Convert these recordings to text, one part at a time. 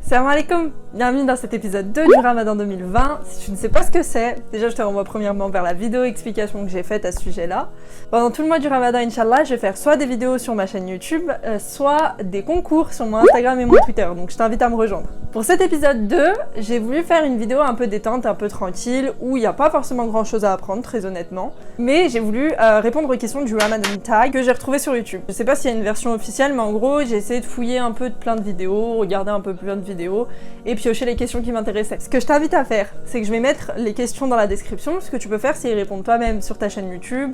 Salam alaikum, bienvenue dans cet épisode 2 du Ramadan 2020. Si tu ne sais pas ce que c'est, déjà je te renvoie premièrement vers la vidéo explication que j'ai faite à ce sujet-là. Pendant tout le mois du Ramadan, Inch'Allah, je vais faire soit des vidéos sur ma chaîne YouTube, soit des concours sur mon Instagram et mon Twitter, donc je t'invite à me rejoindre. Pour cet épisode 2, j'ai voulu faire une vidéo un peu détente, un peu tranquille, où il n'y a pas forcément grand chose à apprendre, très honnêtement. Mais j'ai voulu répondre aux questions du Ramadan Tag que j'ai retrouvé sur YouTube. Je sais pas s'il y a une version officielle, mais en gros, j'ai essayé de fouiller un peu de plein de vidéos, regarder un peu plein de vidéos, et piocher les questions qui m'intéressaient. Ce que je t'invite à faire, c'est que je vais mettre les questions dans la description. Ce que tu peux faire, c'est y répondre toi-même sur ta chaîne YouTube,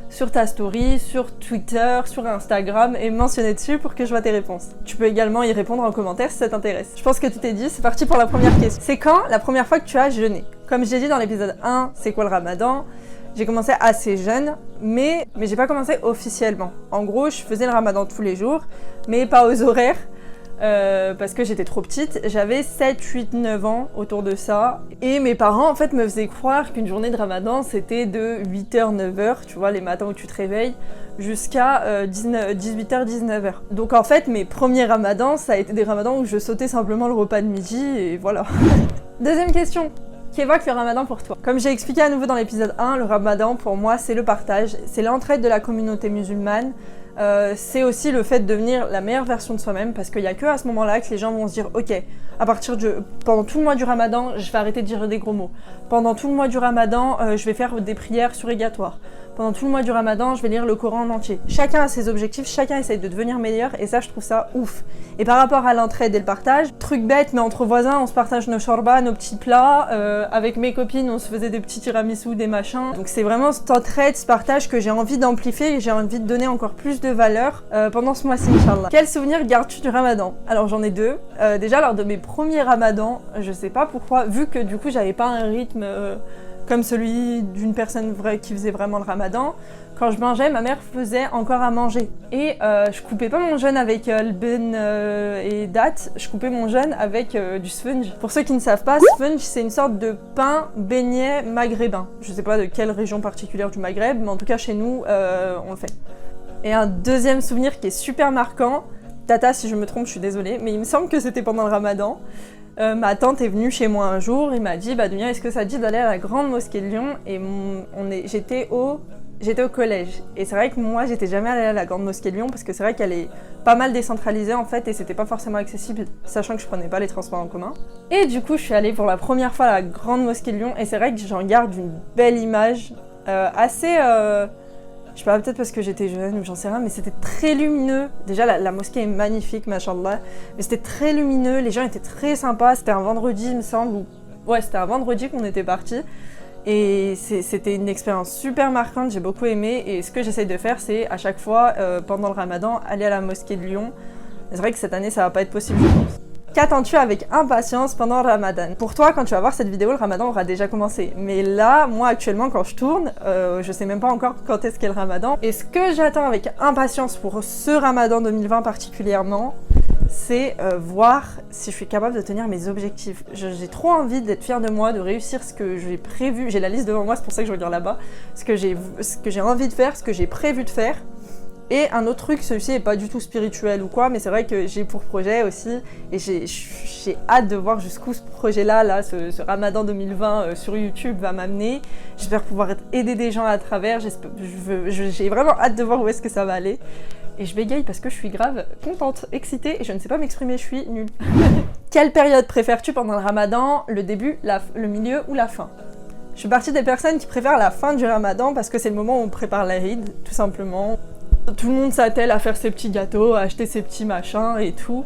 sur ta story, sur Twitter, sur Instagram, et mentionner dessus pour que je vois tes réponses. Tu peux également y répondre en commentaire si ça t'intéresse. Je pense que tout est dit, c'est parti pour la première question. C'est quand la première fois que tu as jeûné? Comme j'ai dit dans l'épisode 1, c'est quoi le Ramadan? J'ai commencé assez jeune, mais j'ai pas commencé officiellement. En gros, je faisais le Ramadan tous les jours, mais pas aux horaires. Parce que j'étais trop petite, j'avais 7, 8, 9 ans autour de ça, et mes parents en fait me faisaient croire qu'une journée de Ramadan c'était de 8h, 9h, tu vois, les matins où tu te réveilles, jusqu'à 18h, 19h. Donc en fait mes premiers Ramadans, ça a été des Ramadans où je sautais simplement le repas de midi, et voilà. Deuxième question. Qui évoque le Ramadan pour toi? Comme j'ai expliqué à nouveau dans l'épisode 1, le Ramadan pour moi c'est le partage, c'est l'entraide de la communauté musulmane. C'est aussi le fait de devenir la meilleure version de soi-même, parce qu'il n'y a que à ce moment-là que les gens vont se dire ok, pendant tout le mois du Ramadan, je vais arrêter de dire des gros mots. Pendant tout le mois du Ramadan, je vais faire des prières surrogatoires. Pendant tout le mois du Ramadan, je vais lire le Coran en entier. Chacun a ses objectifs, chacun essaye de devenir meilleur, et ça je trouve ça ouf. Et par rapport à l'entraide et le partage, truc bête, mais entre voisins, on se partage nos shorbas, nos petits plats. Avec mes copines, on se faisait des petits tiramisu, des machins. Donc c'est vraiment cette entraide, ce partage que j'ai envie d'amplifier et j'ai envie de donner encore plus de valeur pendant ce mois-ci, Inch'Allah. Quel souvenir gardes-tu du Ramadan? Alors j'en ai deux. Déjà lors de mes premiers Ramadans, je sais pas pourquoi, vu que du coup j'avais pas un rythme comme celui d'une personne qui faisait vraiment le Ramadan, quand je mangeais, ma mère faisait encore à manger. Et je coupais pas mon jeûne avec le ben et date, je coupais mon jeûne avec du sponge. Pour ceux qui ne savent pas, sponge c'est une sorte de pain beignet maghrébin. Je sais pas de quelle région particulière du Maghreb, mais en tout cas chez nous, on le fait. Et un deuxième souvenir qui est super marquant, Tata si je me trompe je suis désolée, mais il me semble que c'était pendant le Ramadan. Ma tante est venue chez moi un jour, il m'a dit Dunia, est-ce que ça te dit d'aller à la grande mosquée de Lyon? Et j'étais au collège, et c'est vrai que moi j'étais jamais allée à la grande mosquée de Lyon parce que c'est vrai qu'elle est pas mal décentralisée en fait, et c'était pas forcément accessible sachant que je prenais pas les transports en commun. Et du coup je suis allée pour la première fois à la grande mosquée de Lyon, et c'est vrai que j'en garde une belle image, assez je sais pas, peut-être parce que j'étais jeune ou j'en sais rien, mais c'était très lumineux. Déjà, la mosquée est magnifique, machallah. Mais c'était très lumineux, les gens étaient très sympas. C'était un vendredi, il me semble. Ouais, c'était un vendredi qu'on était partis. Et c'était une expérience super marquante, j'ai beaucoup aimé. Et ce que j'essaye de faire, c'est à chaque fois, pendant le Ramadan, aller à la mosquée de Lyon. C'est vrai que cette année, ça va pas être possible, je pense. Qu'attends-tu avec impatience pendant le Ramadan? Pour toi, quand tu vas voir cette vidéo, le Ramadan aura déjà commencé. Mais là, moi actuellement, quand je tourne, je sais même pas encore quand est-ce qu'est le Ramadan. Et ce que j'attends avec impatience pour ce Ramadan 2020 particulièrement, c'est voir si je suis capable de tenir mes objectifs. J'ai trop envie d'être fière de moi, de réussir ce que j'ai prévu. J'ai la liste devant moi, c'est pour ça que je regarde là-bas. Ce que j'ai envie de faire, ce que j'ai prévu de faire. Et un autre truc, celui-ci n'est pas du tout spirituel ou quoi, mais c'est vrai que j'ai pour projet aussi, et j'ai hâte de voir jusqu'où ce projet-là, ce Ramadan 2020 sur YouTube va m'amener. J'espère pouvoir aider des gens à travers, j'ai vraiment hâte de voir où est-ce que ça va aller. Et je bégaye parce que je suis grave contente, excitée, et je ne sais pas m'exprimer, je suis nulle. Quelle période préfères-tu pendant le Ramadan? Le début, le milieu ou la fin? Je suis partie des personnes qui préfèrent la fin du Ramadan parce que c'est le moment où on prépare l'Aïd, tout simplement. Tout le monde s'attelle à faire ses petits gâteaux, à acheter ses petits machins et tout.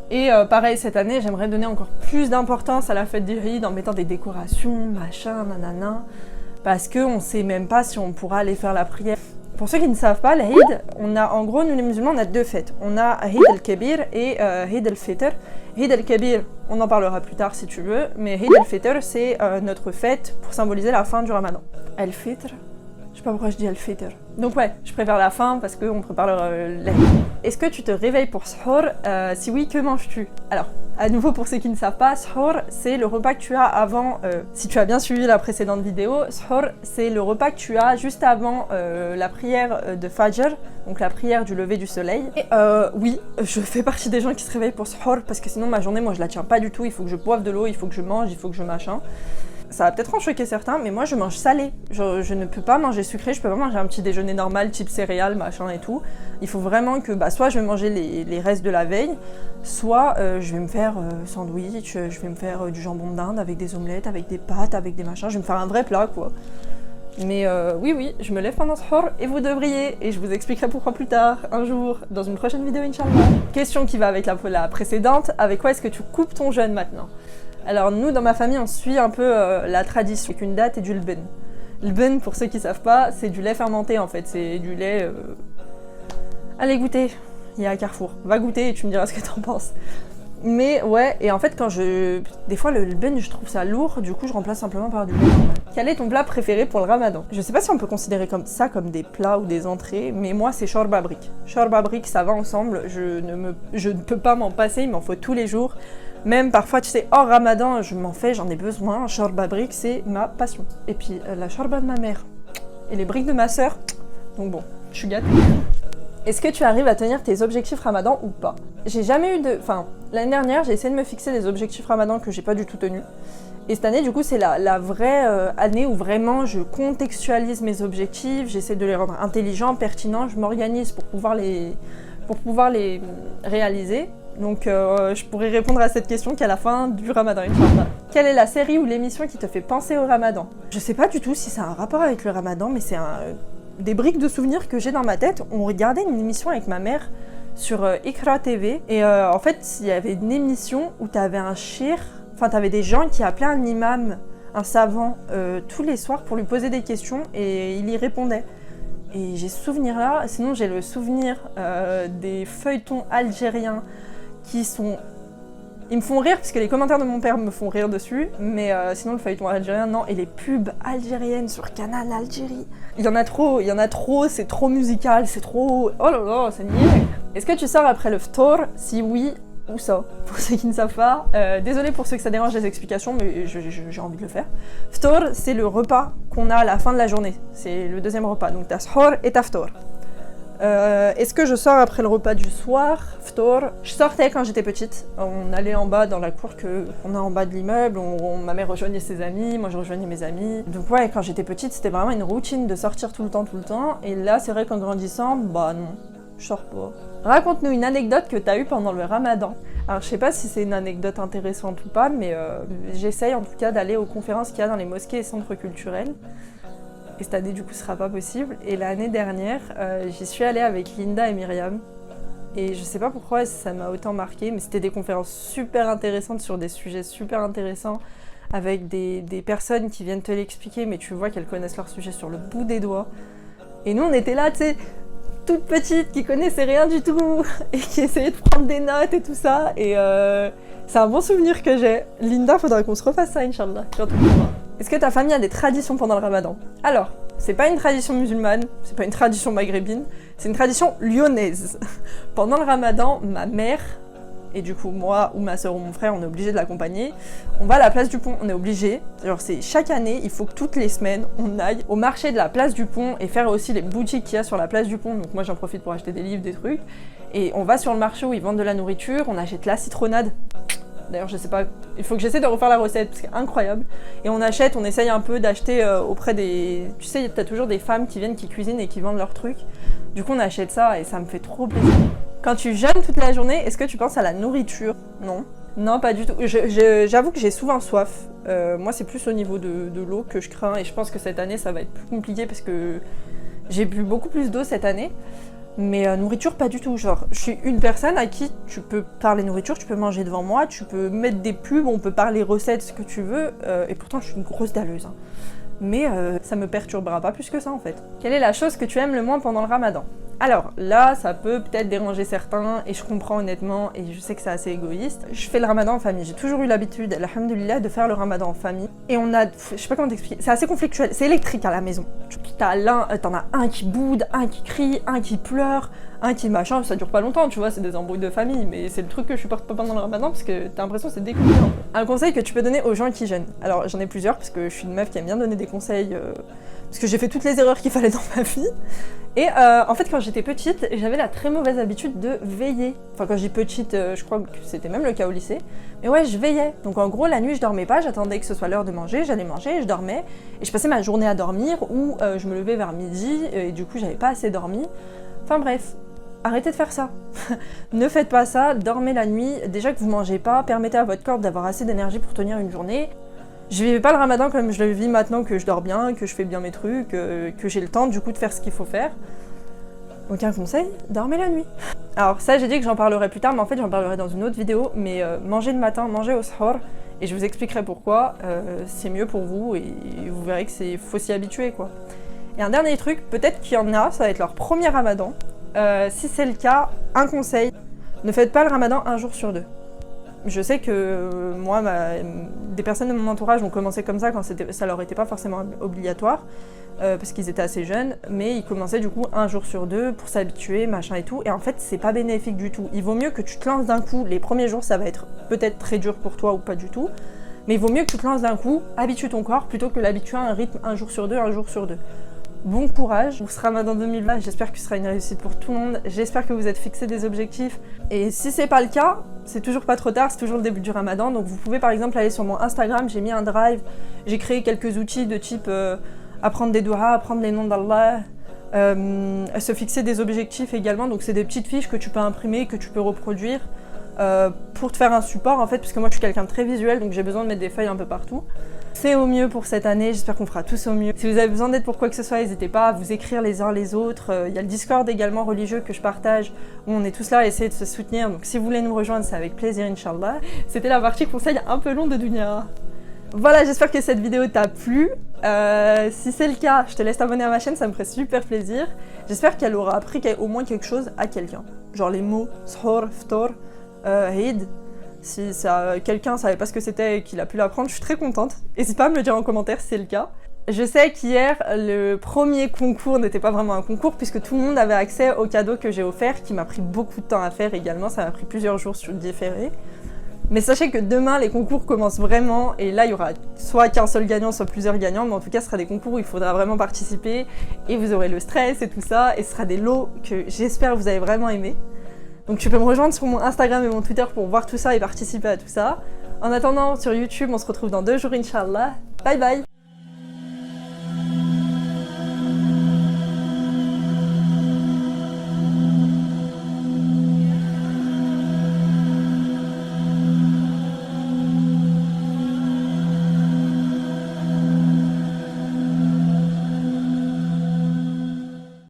Et pareil, cette année, j'aimerais donner encore plus d'importance à la fête du Eid en mettant des décorations, machin, nanana. Parce qu'on sait même pas si on pourra aller faire la prière. Pour ceux qui ne savent pas, l'Eid, en gros, nous les musulmans, on a deux fêtes. On a Eid al-Kabir et Eid al-Fitr. Eid al-Kabir, on en parlera plus tard si tu veux, mais Eid al-Fitr, c'est notre fête pour symboliser la fin du Ramadan. Al-Fitr, je sais pas pourquoi je dis al-fitr. Donc ouais, je préfère la fin parce qu'on prépare la nuit. Est-ce que tu te réveilles pour sahur? Si oui, que manges-tu? Alors, à nouveau pour ceux qui ne savent pas, sahur c'est le repas que tu as avant, si tu as bien suivi la précédente vidéo, sahur c'est le repas que tu as juste avant la prière de Fajr, donc la prière du lever du soleil. Et oui, je fais partie des gens qui se réveillent pour sahur parce que sinon ma journée, moi je la tiens pas du tout, il faut que je boive de l'eau, il faut que je mange, il faut que je machin. Ça va peut-être en choquer certains, mais moi je mange salé. Je ne peux pas manger sucré, je peux pas manger un petit déjeuner normal, type céréales, machin et tout. Il faut vraiment que, soit je vais manger les restes de la veille, soit je vais me faire sandwich, je vais me faire du jambon d'Inde avec des omelettes, avec des pâtes, avec des machins, je vais me faire un vrai plat quoi. Mais oui, je me lève pendant ce sahur et vous devriez, et je vous expliquerai pourquoi plus tard, un jour, dans une prochaine vidéo Inch'Allah. Question qui va avec la précédente, avec quoi est-ce que tu coupes ton jeûne maintenant? Alors nous, dans ma famille, on suit un peu la tradition avec une date et du lben. Lben, pour ceux qui savent pas, c'est du lait fermenté en fait, c'est du lait... Allez goûter, il y a à Carrefour, va goûter et tu me diras ce que t'en penses. Mais ouais, et en fait des fois le lben je trouve ça lourd, du coup je remplace simplement par du lait normal. Quel est ton plat préféré pour le ramadan? Je sais pas si on peut considérer comme ça comme des plats ou des entrées, mais moi c'est shorba brick. Shorba brick ça va ensemble, je ne peux pas m'en passer, il m'en faut tous les jours. Même parfois, tu sais, hors ramadan, je m'en fais, j'en ai besoin. Shorba brick, c'est ma passion. Et puis, la shorba de ma mère et les briques de ma sœur. Donc bon, je suis gâtée. Est-ce que tu arrives à tenir tes objectifs ramadan ou pas? J'ai jamais eu de... Enfin, l'année dernière, j'ai essayé de me fixer des objectifs ramadan que j'ai pas du tout tenus. Et cette année, du coup, c'est la vraie année où vraiment je contextualise mes objectifs, j'essaie de les rendre intelligents, pertinents, je m'organise pour pouvoir les réaliser. Donc je pourrais répondre à cette question qu'à la fin du ramadan, Inch'Allah. Quelle est la série ou l'émission qui te fait penser au ramadan? Je sais pas du tout si ça a un rapport avec le ramadan, mais c'est des briques de souvenirs que j'ai dans ma tête. On regardait une émission avec ma mère sur Iqra TV, et en fait il y avait une émission où t'avais un shir, enfin t'avais des gens qui appelaient un imam, un savant, tous les soirs pour lui poser des questions et il y répondait. Et j'ai ce souvenir là, sinon j'ai le souvenir des feuilletons algériens qui sont... Ils me font rire parce que les commentaires de mon père me font rire dessus, mais sinon le feuilleton algérien, non, et les pubs algériennes sur Canal Algérie. Il y en a trop, c'est trop musical, c'est trop... Oh là là, c'est niais. Est-ce que tu sors après le ftour? Si oui, où ça? Pour ceux qui ne savent pas, désolé pour ceux que ça dérange les explications, mais j'ai envie de le faire. Ftour, c'est le repas qu'on a à la fin de la journée, c'est le deuxième repas, donc t'as sahur et t'as ftour. Est-ce que je sors après le repas du soir, ftour? Je sortais quand j'étais petite, on allait en bas dans la cour qu'on a en bas de l'immeuble, ma mère rejoignait ses amis, moi je rejoignais mes amis. Donc ouais, quand j'étais petite, c'était vraiment une routine de sortir tout le temps, et là c'est vrai qu'en grandissant, bah non, je sors pas. Raconte-nous une anecdote que t'as eue pendant le ramadan. Alors je sais pas si c'est une anecdote intéressante ou pas, mais j'essaye en tout cas d'aller aux conférences qu'il y a dans les mosquées et centres culturels. Et cette année du coup ce sera pas possible. Et l'année dernière, j'y suis allée avec Linda et Myriam. Et je sais pas pourquoi ça m'a autant marqué, mais c'était des conférences super intéressantes sur des sujets super intéressants, avec des personnes qui viennent te l'expliquer, mais tu vois qu'elles connaissent leur sujet sur le bout des doigts. Et nous on était là, tu sais, toute petite, qui connaissait rien du tout, et qui essayait de prendre des notes et tout ça. Et c'est un bon souvenir que j'ai. Linda, faudra qu'on se refasse ça, Inch'Allah. Est-ce que ta famille a des traditions pendant le ramadan? Alors, c'est pas une tradition musulmane, c'est pas une tradition maghrébine, c'est une tradition lyonnaise. Pendant le ramadan, ma mère, et du coup moi ou ma soeur ou mon frère, on est obligé de l'accompagner, on va à la place du pont, on est obligé. Genre c'est chaque année, il faut que toutes les semaines, on aille au marché de la place du pont et faire aussi les boutiques qu'il y a sur la place du pont. Donc moi j'en profite pour acheter des livres, des trucs. Et on va sur le marché où ils vendent de la nourriture, on achète la citronnade. D'ailleurs, je sais pas, il faut que j'essaie de refaire la recette parce que c'est incroyable. Et on essaye un peu d'acheter auprès des... Tu sais, t'as toujours des femmes qui viennent, qui cuisinent et qui vendent leurs trucs. Du coup, on achète ça et ça me fait trop plaisir. Quand tu jeûnes toute la journée, est-ce que tu penses à la nourriture? Non. Non, pas du tout. J'avoue que j'ai souvent soif. Moi, c'est plus au niveau de l'eau que je crains. Et je pense que cette année, ça va être plus compliqué parce que j'ai bu beaucoup plus d'eau cette année. Mais nourriture, pas du tout. Genre, je suis une personne à qui tu peux parler nourriture, tu peux manger devant moi, tu peux mettre des pubs, on peut parler recettes, ce que tu veux. Et pourtant, je suis une grosse dalleuse. Hein. Mais ça me perturbera pas plus que ça, en fait. Quelle est la chose que tu aimes le moins pendant le ramadan? Alors là, ça peut peut-être déranger certains et je comprends honnêtement et je sais que c'est assez égoïste. Je fais le ramadan en famille, j'ai toujours eu l'habitude, alhamdoulilah, de faire le ramadan en famille. Et on a, je sais pas comment t'expliquer, c'est assez conflictuel, c'est électrique à la maison. T'en as un qui boude, un qui crie, un qui pleure, un qui machin, ça dure pas longtemps, tu vois, c'est des embrouilles de famille, mais c'est le truc que je supporte pas pendant le ramadan parce que t'as l'impression que c'est découpé. Un conseil que tu peux donner aux gens qui jeûnent. Alors j'en ai plusieurs parce que je suis une meuf qui aime bien donner des conseils, parce que j'ai fait toutes les erreurs qu'il fallait dans ma vie. Et en fait, quand j'étais petite, j'avais la très mauvaise habitude de veiller. Enfin, quand je dis petite, je crois que c'était même le cas au lycée. Mais ouais, je veillais. Donc en gros, la nuit, je dormais pas, j'attendais que ce soit l'heure de manger, j'allais manger, je dormais. Et je passais ma journée à dormir, ou je me levais vers midi, et du coup, j'avais pas assez dormi. Enfin bref, arrêtez de faire ça. Ne faites pas ça, dormez la nuit. Déjà que vous mangez pas, permettez à votre corps d'avoir assez d'énergie pour tenir une journée. Je vivais pas le ramadan comme je le vis maintenant que je dors bien, que je fais bien mes trucs, que j'ai le temps du coup de faire ce qu'il faut faire. Donc un conseil, dormez la nuit. Alors ça j'ai dit que j'en parlerai plus tard, mais en fait j'en parlerai dans une autre vidéo, mais mangez le matin, mangez au sahur, et je vous expliquerai pourquoi, c'est mieux pour vous, et vous verrez que faut s'y habituer quoi. Et un dernier truc, peut-être qu'il y en a, ça va être leur premier ramadan. Si c'est le cas, un conseil, ne faites pas le ramadan un jour sur deux. Je sais que moi, des personnes de mon entourage ont commencé comme ça quand ça leur était pas forcément obligatoire, parce qu'ils étaient assez jeunes, mais ils commençaient du coup un jour sur deux pour s'habituer, machin et tout, et en fait c'est pas bénéfique du tout. Il vaut mieux que tu te lances d'un coup, les premiers jours ça va être peut-être très dur pour toi ou pas du tout, mais il vaut mieux que tu te lances d'un coup, habitue ton corps, plutôt que l'habituer à un rythme un jour sur deux, un jour sur deux. Bon courage pour ce ramadan 2020, j'espère que ce sera une réussite pour tout le monde, j'espère que vous êtes fixés des objectifs, et si c'est pas le cas, c'est toujours pas trop tard, c'est toujours le début du ramadan, donc vous pouvez par exemple aller sur mon Instagram, j'ai mis un drive, j'ai créé quelques outils de type apprendre des doigts, apprendre les noms d'Allah, se fixer des objectifs également, donc c'est des petites fiches que tu peux imprimer, que tu peux reproduire, pour te faire un support en fait, puisque moi je suis quelqu'un de très visuel, donc j'ai besoin de mettre des feuilles un peu partout. C'est au mieux pour cette année, j'espère qu'on fera tous au mieux. Si vous avez besoin d'aide pour quoi que ce soit, n'hésitez pas à vous écrire les uns les autres. Il y a le Discord également religieux que je partage, où on est tous là à essayer de se soutenir, donc si vous voulez nous rejoindre, c'est avec plaisir, Inch'Allah. C'était la partie conseil un peu long de Dunia. Voilà, j'espère que cette vidéo t'a plu. Si c'est le cas, je te laisse t'abonner à ma chaîne, ça me ferait super plaisir. J'espère qu'elle aura appris au moins quelque chose à quelqu'un. Genre les mots sahur, ftor, Eid. Si quelqu'un savait pas ce que c'était et qu'il a pu l'apprendre, je suis très contente. N'hésite pas à me le dire en commentaire si c'est le cas. Je sais qu'hier, le premier concours n'était pas vraiment un concours puisque tout le monde avait accès au cadeau que j'ai offert, qui m'a pris beaucoup de temps à faire également, ça m'a pris plusieurs jours sur le différé. Mais sachez que demain, les concours commencent vraiment, et là, il y aura soit qu'un seul gagnant, soit plusieurs gagnants, mais en tout cas, ce sera des concours où il faudra vraiment participer, et vous aurez le stress et tout ça, et ce sera des lots que j'espère vous avez vraiment aimés. Donc tu peux me rejoindre sur mon Instagram et mon Twitter pour voir tout ça et participer à tout ça. En attendant, sur YouTube, on se retrouve dans 2 jours, Inch'Allah. Bye bye!